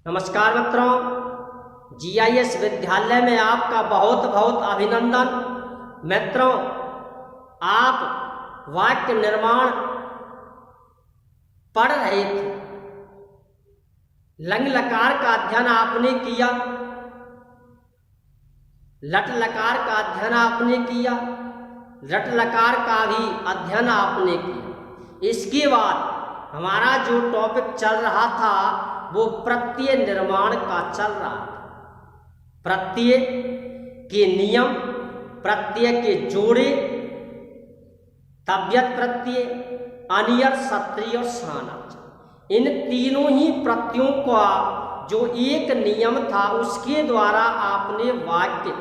नमस्कार मित्रों, जीआईएस विद्यालय में आपका बहुत बहुत अभिनंदन। मित्रों, आप वाक्य निर्माण पढ़ रहे थे। लंग लकार का अध्ययन आपने किया, लट लकार का अध्ययन आपने किया, रट लकार का भी अध्ययन आपने किया। इसके बाद हमारा जो टॉपिक चल रहा था वो प्रत्यय निर्माण का चल रहा था। प्रत्यय के नियम, प्रत्यय के जोड़े, तव्यत् प्रत्यय, अनियर, सत्रिय और सानच, इन तीनों ही प्रत्ययों का जो एक नियम था उसके द्वारा आपने वाक्य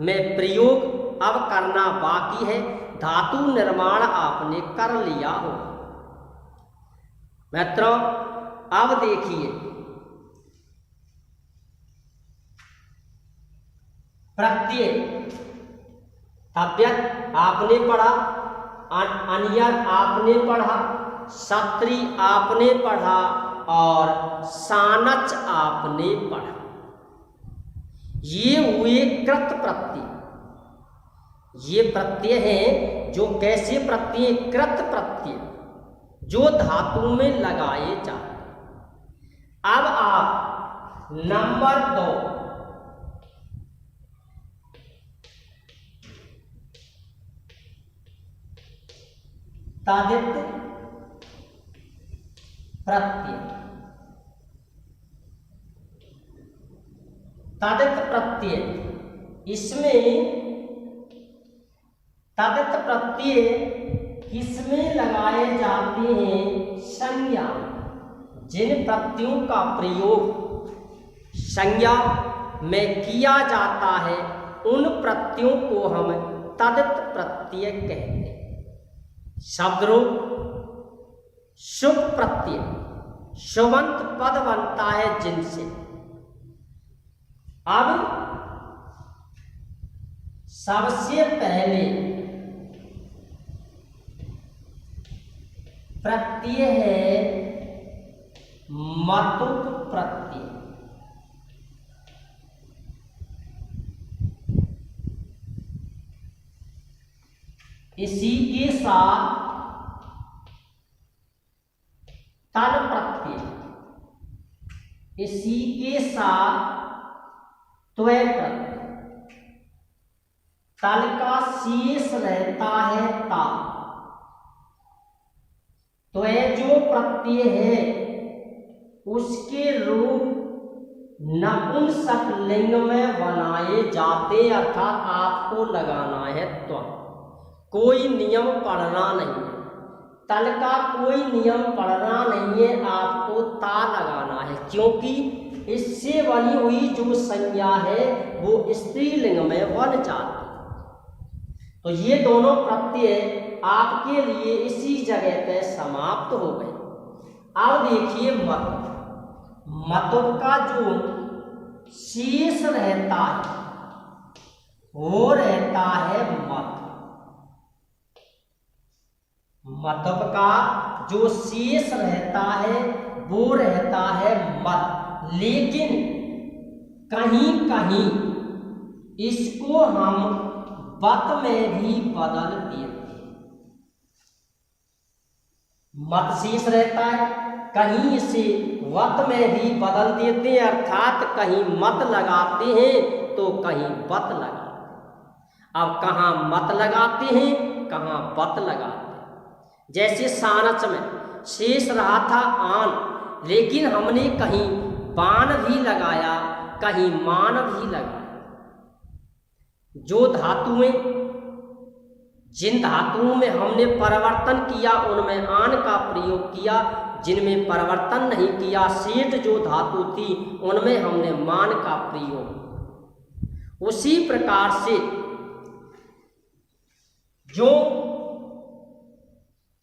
में प्रयोग अब करना बाकी है। धातु निर्माण आपने कर लिया हो। मित्रों, अब देखिए, प्रत्यय तव्यत् आपने पढ़ा, अनियर आपने पढ़ा, सत्री आपने पढ़ा और सानच आपने पढ़ा। ये हुए कृत प्रत्यय। ये प्रत्यय हैं जो कैसे प्रत्यय? कृत प्रत्यय, जो धातु में लगाए जाते। अब आप नंबर 2 तदित प्रत्यय। तदित प्रत्यय, इसमें तदित प्रत्यय किसमें लगाए जाते हैं? संज्ञा। जिन प्रत्ययों का प्रयोग संज्ञा में किया जाता है उन प्रत्ययों को हम तदित प्रत्यय कहते हैं। शब्द रूप शुभ प्रत्यय, शुभंत पद बनता है जिनसे। अब सबसे पहले प्रत्यय है मतुप प्रत्यय। इसी के साथ तल प्रत्यय, इसी के साथ त्वय प्रत्यय। तल का शेष रहता है ता। त्वय जो प्रत्यय है उसके रूप नपुंसक लिंग में बनाए जाते, अर्थात आपको लगाना है त्व। कोई नियम पढ़ना नहीं है, तल का कोई नियम पढ़ना नहीं है, आपको ता लगाना है, क्योंकि इससे बनी हुई जो संज्ञा है वो स्त्रीलिंग में बन जाती। तो ये दोनों प्रत्यय आपके लिए इसी जगह पे समाप्त हो गए। अब देखिए मत। मतुप का जो शेष रहता है वो रहता है मत। मतुप का जो शेष रहता है वो रहता है मत, लेकिन कहीं कहीं इसको हम बत में भी बदल देते हैं। मत शेष रहता है, कहीं इसे वत में भी बदल देते हैं, अर्थात कहीं मत लगाते हैं तो कहीं बत लगाते हैं। अब कहाँ मत लगाते हैं, कहाँ बत लगाते हैं। जैसे सानच में शेष रहा था आन, लेकिन हमने कहीं बान भी लगाया, कहीं मान भी लगाया। जो धातुएं, जिन धातुओं में हमने परिवर्तन किया उनमें आन का प्रयोग किया, जिनमें परिवर्तन नहीं किया, सेठ जो धातु थी उनमें हमने मान का प्रयोग। उसी प्रकार से जो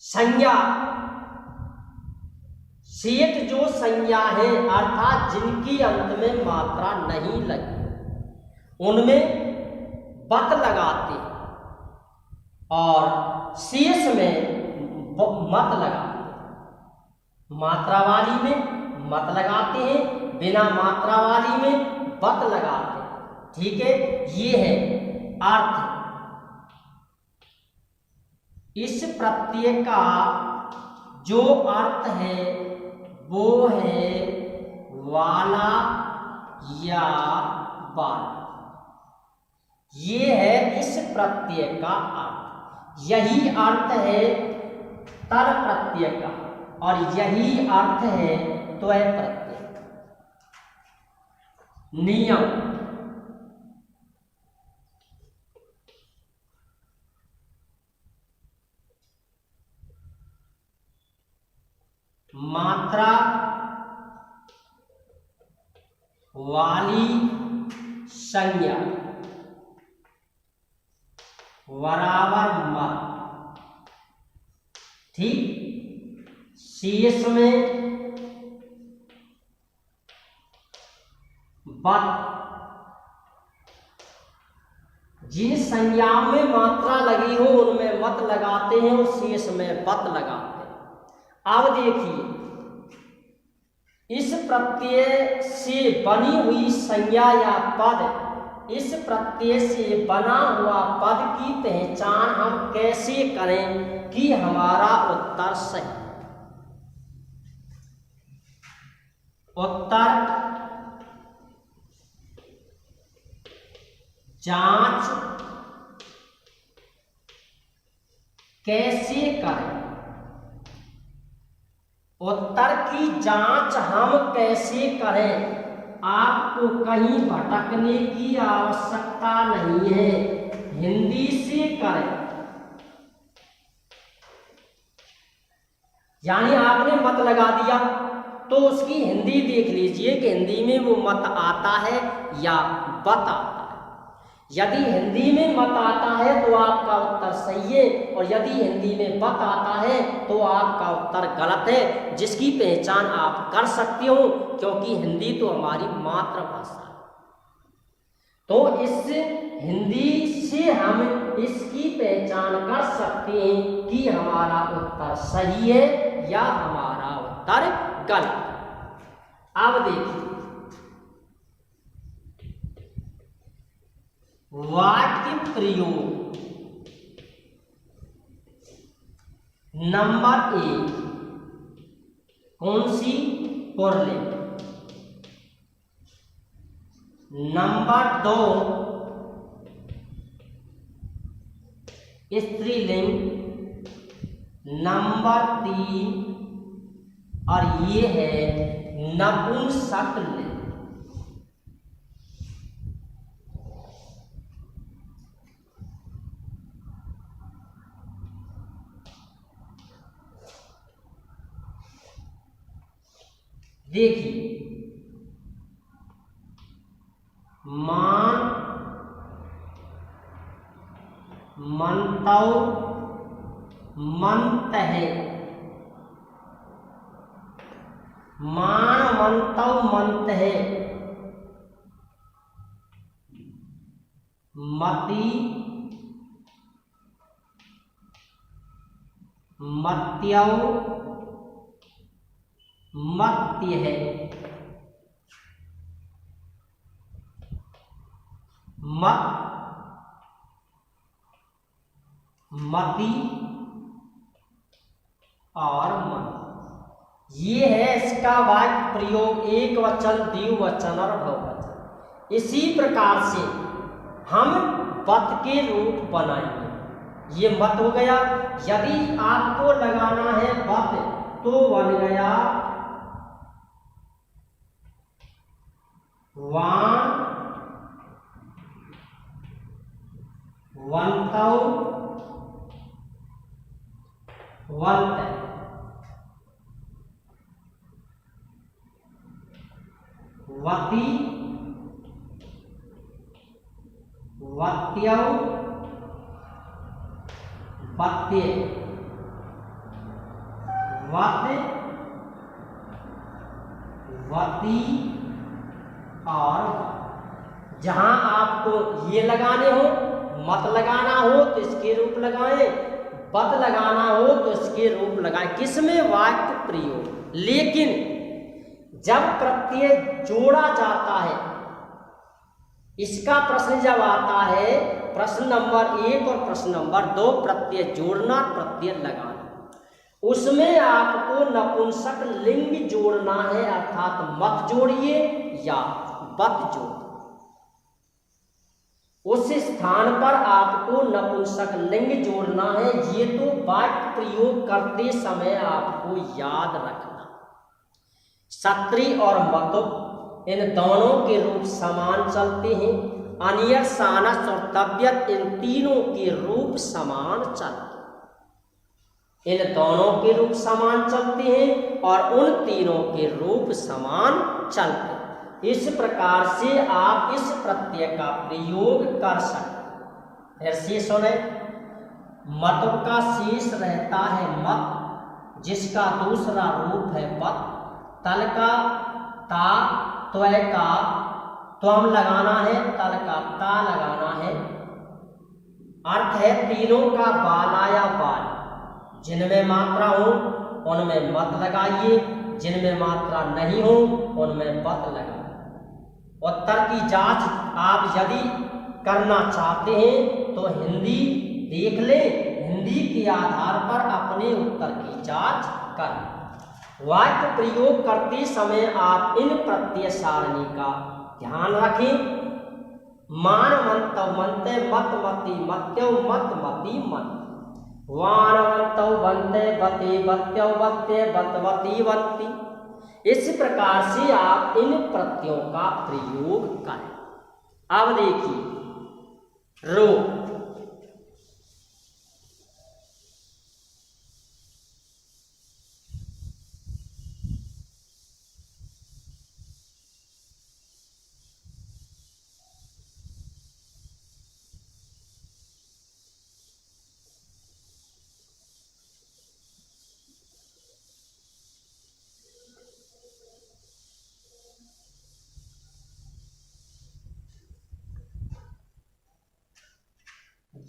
संज्ञा, सेठ जो संज्ञा है अर्थात जिनकी अंत में मात्रा नहीं लगी उनमें बत लगाते हैं और शेष में मत लगाते हैं। मात्रा वाली में मत लगाते हैं, बिना मात्रा वाली में बत लगाते। ठीक है, ये है अर्थ। इस प्रत्यय का जो अर्थ है वो है वाला या वाला। ये है इस प्रत्यय का अर्थ। यही अर्थ है तर प्रत्यय का और यही अर्थ है त्वय प्रत्यय का। नियम, मात्रा वाली संज्ञा बराबर मत। ठीक, शेष में बत। जिन संज्ञाओं में मात्रा लगी हो उनमें मत लगाते हैं और शेष में बत लगाते हैं। अब देखिए, इस प्रत्यय से बनी हुई संज्ञा या पद, इस प्रत्यय से बना हुआ पद की पहचान हम कैसे करें कि हमारा उत्तर सही। उत्तर जांच कैसे करें? उत्तर की जांच हम कैसे करें? आपको कहीं भटकने की आवश्यकता नहीं है, हिंदी से करें। यानी आपने मत लगा दिया तो उसकी हिंदी देख लीजिए कि हिंदी में वो मत आता है या बत आता है। यदि हिंदी में मत आता है तो आपका उत्तर सही है और यदि हिंदी में बत आता है तो आपका उत्तर गलत है, जिसकी पहचान आप कर सकते हो क्योंकि हिंदी तो हमारी मातृभाषा है। तो इस हिंदी से हम इसकी पहचान कर सकते हैं कि हमारा उत्तर सही है या हमारा उत्तर गलत। अब देखिए, वाक्य प्रयोग नंबर 1, कौन सी? पुल्लिंग। नंबर 2, स्त्रीलिंग। नंबर 3 और ये है नपुंसकलिंग। देखिए, मान, मंतौ, मंतः। मान, मंतौ, मंतः। मति, मत्यौ, मत्यः। मत, मति और मत। ये है इसका वाक्य प्रयोग, एक वचन, द्विवचन और बहुवचन। इसी प्रकार से हम बत के रूप बनाएंगे। ये मत हो गया। यदि आपको लगाना है बत तो बन गया वान, वंतौ, वंत। वति, वत्यौ, वत्ये। वत, वती और जहां आपको ये लगाने हो, मत लगाना हो तो इसके रूप लगाएं, बत लगाना हो तो इसके रूप लगाएं। किसमें? वाक्य प्रयोग। लेकिन जब प्रत्यय जोड़ा जाता है, इसका प्रश्न जब आता है, प्रश्न नंबर 1 और प्रश्न नंबर 2, प्रत्यय जोड़ना प्रत्यय लगाना, उसमें आपको नपुंसक लिंग जोड़ना है, अर्थात मत जोड़िए या बत जोड़िए। उस स्थान पर आपको नपुंसक लिंग जोड़ना है। ये तो वाक्य प्रयोग करते समय आपको याद रखना। सत्री और मतुप इन दोनों के रूप समान चलते हैं। अनियर, सानस और तव्यत इन तीनों के रूप समान चलते हैं। इन दोनों के रूप समान चलते हैं और उन तीनों के रूप समान चलते हैं। इस प्रकार से आप इस प्रत्यय का प्रयोग कर सकते। फिर से सुने, मतुप का शेष रहता है मत, जिसका दूसरा रूप है पत। तल का ता, त्वय का त्वम लगाना है, तल का ता लगाना है। अर्थ है तीनों का बालाया बाल, जिनमें मात्रा हो उनमें मत लगाइए, जिनमें मात्रा नहीं हो उनमें बत लगाइए। उत्तर की जांच आप यदि करना चाहते हैं तो हिंदी देख लें, हिंदी के आधार पर अपने उत्तर की जांच करें। वाक्य प्रयोग करते समय आप इन प्रत्यय सारणी का ध्यान रखें। मान मंतव मनते, मत मति मत्यौ, मत मति मत। वान वंतौ वंते, बते बत्यौ बत्ते, बतवती वंती। इस प्रकार से आप इन प्रत्ययों का प्रयोग करें। अब देखिए, रो,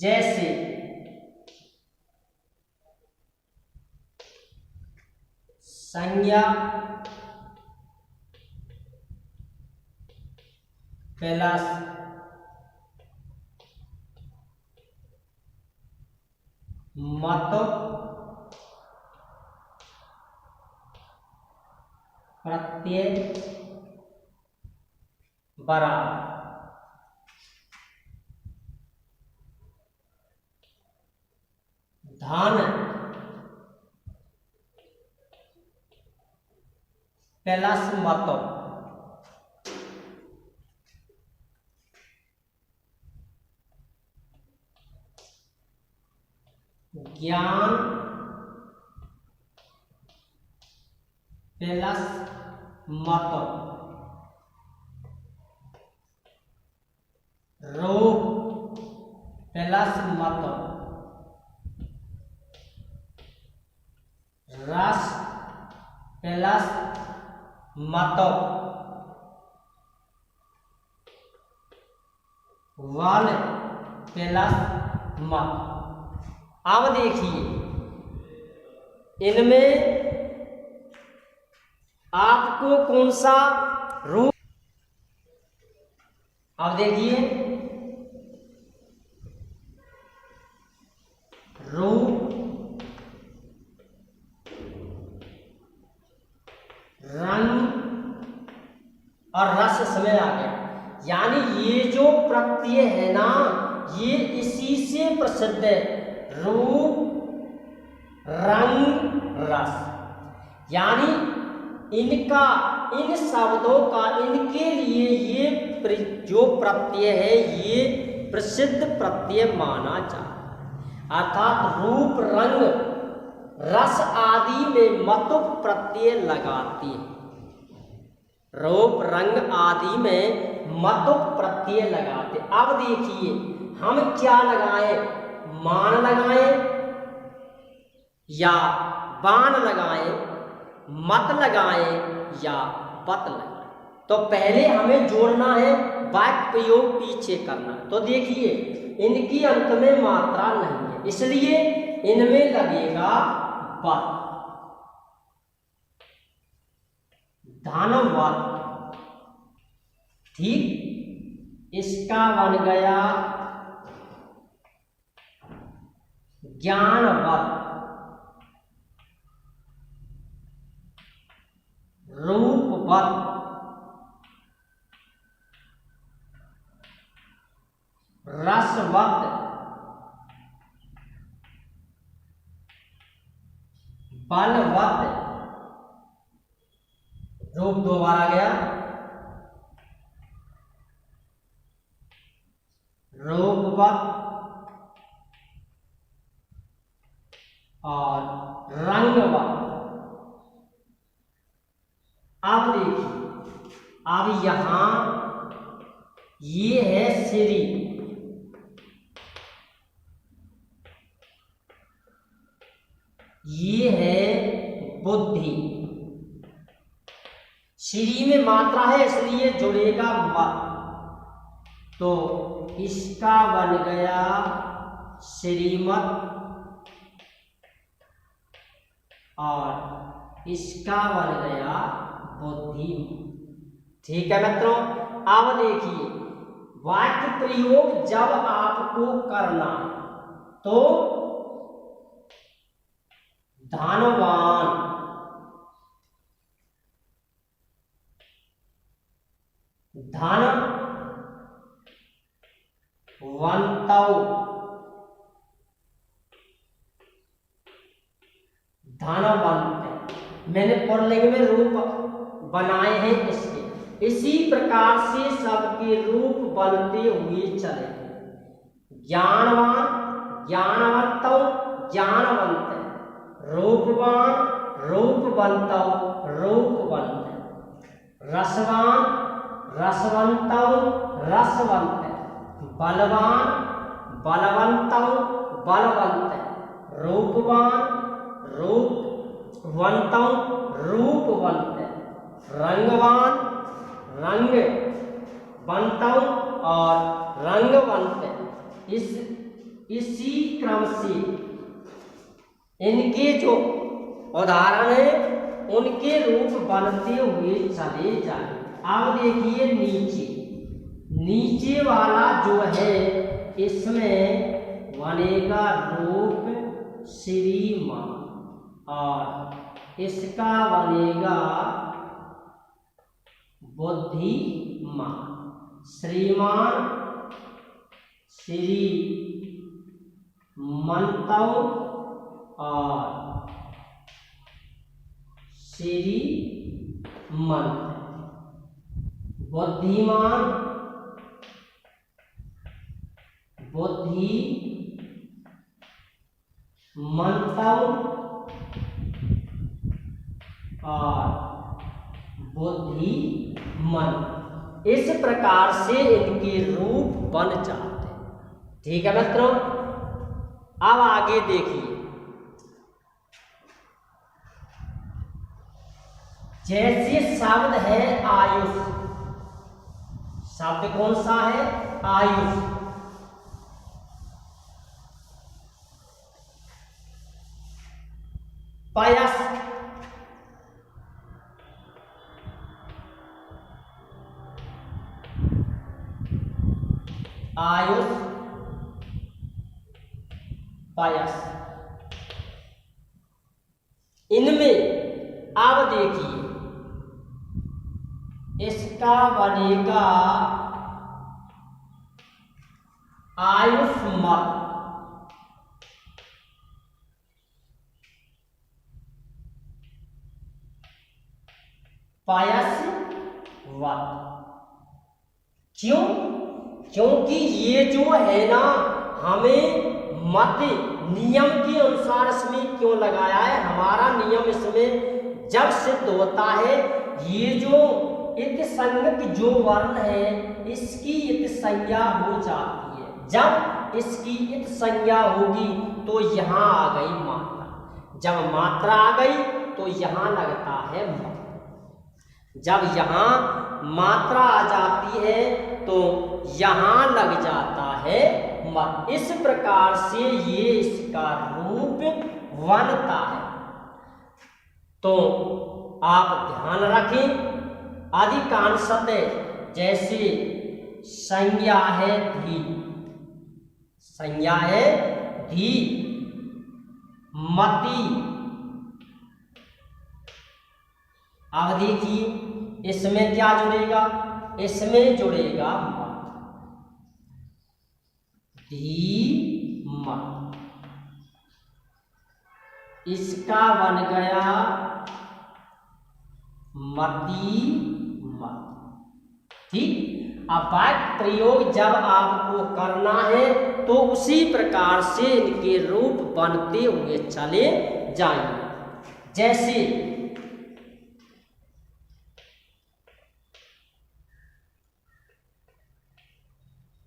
जैसे संज्ञा प्लस मतुप प्रत्यय बराबर धन प्लस मतुप ज्ञान प्लस मतुप रूप प्लस मतुप रस प्लस मतुप वन प्लस मत। अब देखिए, इनमें आपको कौन सा रूप, अब देखिए, रूप, रंग और रस समय आ गया। यानी ये जो प्रत्यय है ना, ये इसी से प्रसिद्ध है, रूप रंग रस। यानी इनका, इन शब्दों का, इनके लिए ये जो प्रत्यय है ये प्रसिद्ध प्रत्यय माना जाता। अर्थात रूप रंग रस आदि में मतुप प्रत्यय लगाती है। रूप रंग आदि में मतुप प्रत्यय लगाते। अब देखिए, हम क्या लगाएं, मान लगाएं या बाण लगाएं, मत लगाएं या पत लगाएं। तो पहले हमें जोड़ना है, वाक्य प्रयोग पीछे करना है। तो देखिए, इनकी अंत में मात्रा नहीं है, इसलिए इनमें लगेगा बत। धनवत। ठीक, इसका बन गया ज्ञानवत, रूपवत, रसवत, बलवत। रूप दो बार आ गया, रूपवत और रंगवत। अब देखिए, अब यहां ये है श्री, ये है बुद्धि। श्री में मात्रा है इसलिए जुड़ेगा वत, तो इसका बन गया श्रीमत और इसका बन गया बुद्धि। ठीक है मित्रों, अब देखिए वाक्य प्रयोग जब आपको करना है तो धनवान, धनवंतौ, धनवंत। मैंने पुल्लिंग में रूप बनाए हैं इसके, इसी प्रकार से सबके रूप बनते हुए चले। ज्ञानवान, ज्ञानवंतौ, ज्ञानवंत। रूपवान, रूपवंतौ, रूपवंत। रसवान, रसवंतौ, रसवंत। बलवान, बलवंतौ, बलवंत। रूपवान, रूपवंतौ, रूपवंत। रंगवान, रंगवंतौ और रंगवंत। इसी क्रम से इनके जो उदाहरण है उनके रूप बनते हुए चले जाए। अब देखिए नीचे, नीचे वाला जो है इसमें बनेगा रूप श्रीमान और इसका बनेगा बुद्धिमान। श्रीमान, श्रीमंतौ और श्रीमंत। बुद्धिमान, बुद्धिमंतौ और बुद्धिमंत। इस प्रकार से इनके रूप बन जाते हैं। ठीक है मित्रों, अब आगे देखिए, जैसे शब्द है आयुष, शब्द कौन सा है? आयुष। पयस, आयुष, पयस। इनमें अब देखिए इसका बनेगा आयुष्मत, पयस्वत। क्यों? क्योंकि ये जो है ना, हमें मत नियम के अनुसार इसमें क्यों लगाया है? हमारा नियम इसमें जब सिद्ध होता है, ये जो इत संगत जो वर्ण है इसकी इत संज्ञा हो जाती है। जब इसकी इत संज्ञा होगी तो यहाँ आ गई मात्रा, जब मात्रा आ गई तो यहाँ लगता है मत। जब यहाँ मात्रा आ जाती है तो यहाँ लग जाता है मत। इस प्रकार से ये इसका रूप बनता है। तो आप ध्यान रखें अधिकांशतः, जैसे संज्ञा है धी, संज्ञा है धी, मति। अब देखिए इसमें क्या जुड़ेगा, इसमें जुड़ेगा मत, धी मत, इसका बन गया मति मत। ठीक। अब वाक्य प्रयोग जब आपको करना है तो उसी प्रकार से इनके रूप बनते हुए चले जाएंगे। जैसे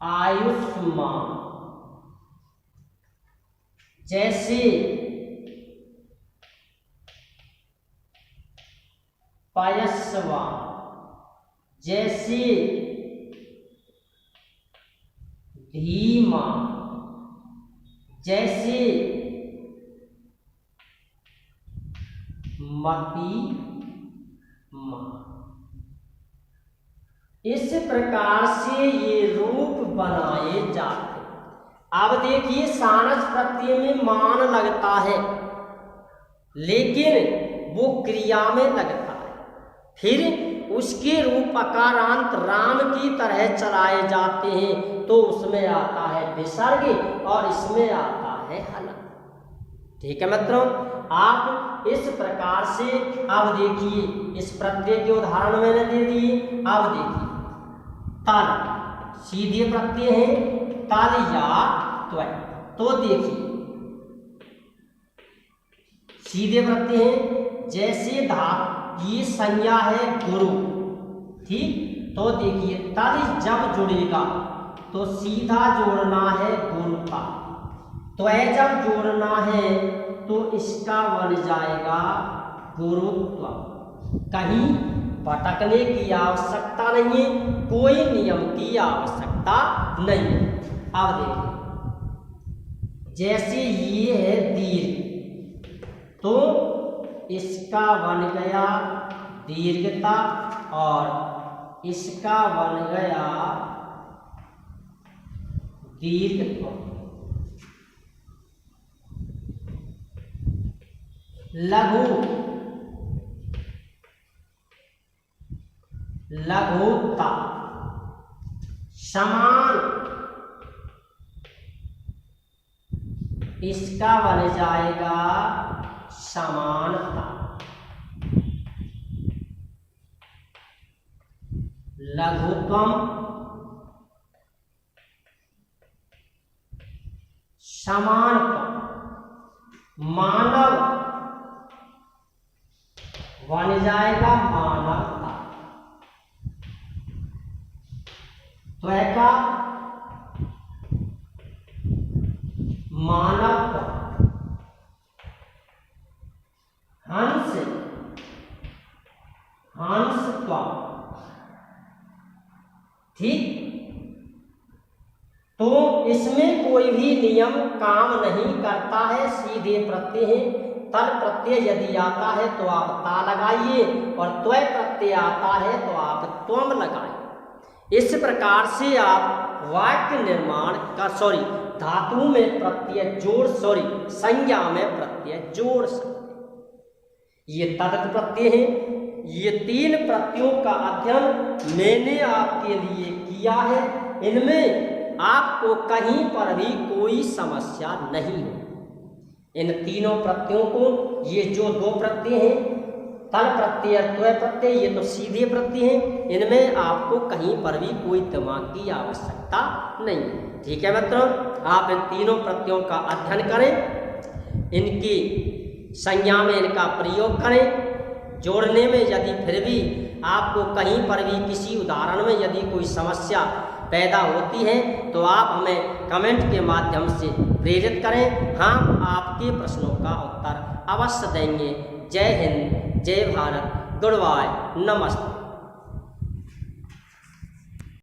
आयुष्मान, जैसे पयस्वान, जैसे धीमा, जैसे मति मा। इस प्रकार से ये रूप बनाए जाते। अब देखिए सानस प्रत्यय में मान लगता है लेकिन वो क्रिया में लगता है, फिर उसके रूप अकारांत राम की तरह चलाए जाते हैं तो उसमें आता है विसर्ग और इसमें आता है हलन। ठीक है मित्रों, आप इस प्रकार से अब देखिए इस प्रत्यय के उदाहरण मैंने दे दिए। अब देखिए तल सीधे प्रत्यय है, तल या त्वय, तो देखिए सीधे प्रत्यय है, जैसे धातु ये संज्ञा है गुरु। ठीक, तो देखिए तल जब जुड़ेगा तो सीधा जोड़ना है गुरु का, त्वय जब जोड़ना है तो इसका बन जाएगा गुरुत्व। कहीं भटकने की आवश्यकता नहीं है, कोई नियम की आवश्यकता नहीं। अब देखिए जैसे ये है दीर्घ तो इसका बन गया दीर्घता और इसका बन गया दीर्घत्व। लघु, लघुता, समान, इसका बन जाएगा समानता। लघुत्तम, समानत्व, मानव बन जाएगा मानवता। त्वचा, मानवता। हंस, हंसत्व। ठीक, तो इसमें कोई भी नियम काम नहीं करता है, सीधे प्रत्यय है। तल प्रत्यय यदि आता है तो आप ता लगाइए और त्वय प्रत्यय आता है तो आप त्वम लगाइए। इस प्रकार से आप वाक्य निर्माण का धातु में प्रत्यय जोड़ संज्ञा में प्रत्यय जोड़ सकते। ये तदत प्रत्यय है। ये तीन प्रत्ययों का अध्ययन मैंने आपके लिए किया है, इनमें आपको कहीं पर भी कोई समस्या नहीं हो। इन तीनों प्रत्ययों को, ये जो दो प्रत्यय हैं तल प्रत्यय त्वय प्रत्यय, ये तो सीधे प्रत्यय हैं, इनमें आपको कहीं पर भी कोई दिमाग की आवश्यकता नहीं। ठीक है मित्रों, आप इन तीनों प्रत्ययों का अध्ययन करें, इनकी संज्ञा में इनका प्रयोग करें। जोड़ने में यदि फिर भी आपको कहीं पर भी किसी उदाहरण में यदि कोई समस्या पैदा होती है तो आप हमें कमेंट के माध्यम से प्रेरित करें, हम आपके प्रश्नों का उत्तर अवश्य देंगे। जय हिंद, जय भारत, गुड बाय, नमस्ते।